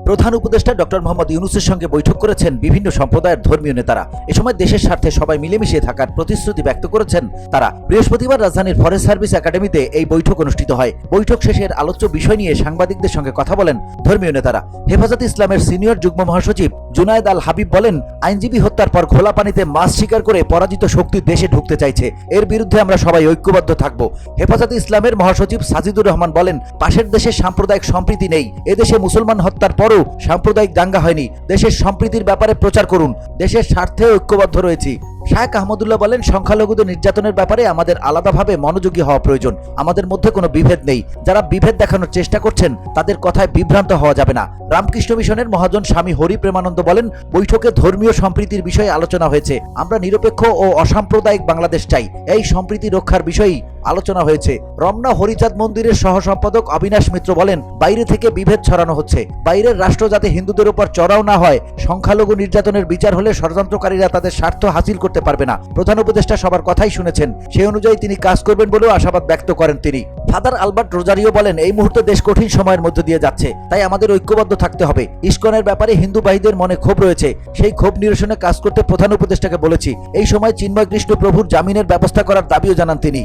প্রধান উপদেষ্টা ডক্টর মোহাম্মদ ইউনূসের সঙ্গে বৈঠক করেছেন বিভিন্ন সম্প্রদায়ের ধর্মীয় নেতারা। এ সময় দেশের স্বার্থে সবাই মিলেমিশে থাকার প্রতিশ্রুতি ব্যক্ত করেছেন তারা। বৃহস্পতিবার রাজধানীর ফরেস্ট সার্ভিস একাডেমিতে এই বৈঠক অনুষ্ঠিত হয়। বৈঠক শেষের আলোচ্য বিষয় নিয়ে সাংবাদিকদের সঙ্গে কথা বলেন ধর্মীয় নেতারা। হেফাজতে ইসলামের সিনিয়র যুগ্ম মহাসচিব জুনায়েদ আল হাবিব বলেন, আইনজীবী হত্যার পর খোলা পানিতে মাছ শিকার করে পরাজিত শক্তি দেশে ঢুকতে চাইছে, এর বিরুদ্ধে আমরা সবাই ঐক্যবদ্ধ থাকব। হেফাজতে ইসলামের মহাসচিব সাজিদুর রহমান বলেন, পাশের দেশে সাম্প্রদায়িক সম্প্রীতি নেই, এদেশে মুসলমান হত্যার পরও সাম্প্রদায়িক দাঙ্গা হয়নি, দেশের সম্প্রীতির ব্যাপারে প্রচার করুন, দেশের স্বার্থে ঐক্যবদ্ধ রয়েছি। শায়েখ আহমদুল্লাহ বলেন, সংখ্যালঘুদের নির্যাতনের ব্যাপারে আমাদের আলাদাভাবে মনোযোগী হওয়া প্রয়োজন। আমাদের মধ্যে কোনো বিভেদ নেই, যারা বিভেদ দেখানোর চেষ্টা করছেন তাদের কথায় বিভ্রান্ত হওয়া যাবে না। রামকৃষ্ণ মিশনের মহাজন স্বামী হরি প্রেমানন্দ বলেন, বৈঠকে ধর্মীয় সম্প্রীতির বিষয়ে আলোচনা হয়েছে। আমরা নিরপেক্ষ ও অসাম্প্রদায়িক বাংলাদেশ চাই, এই সম্প্রীতি রক্ষার বিষয়েই আলোচনা হয়েছে। রমনা হরিচাঁদ মন্দিরের সহ সম্পাদক অবিনাশ মিত্র বলেন, বাইরে থেকে বিভেদ ছড়ানো হচ্ছে, বাইরের রাষ্ট্র যাতে হিন্দুদের উপর চড়াও না হয়, সংখ্যালঘু নির্যাতনের বিচার হলে ষড়যন্ত্রকারীরা তাদের স্বার্থ হাসিল করতে পারবে না। প্রধান উপদেষ্টা সবার কথাই শুনেছেন, সেই অনুযায়ী তিনি কাজ করবেন বলেও আশাবাদ ব্যক্ত করেন তিনি। ফাদার আলবার্ট রোজারিও বলেন, এই মুহূর্তে দেশ কঠিন সময়ের মধ্য দিয়ে যাচ্ছে, তাই আমাদের ঐক্যবদ্ধ থাকতে হবে। ইস্কনের ব্যাপারে হিন্দু ভাইদের মনে ক্ষোভ রয়েছে, সেই ক্ষোভ নিরসনে কাজ করতে প্রধান উপদেষ্টাকে বলেছি। এই সময় চিন্ময় কৃষ্ণ প্রভুর জামিনের ব্যবস্থা করার দাবিও জানান তিনি।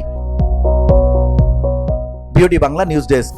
BOD Bangla news desk.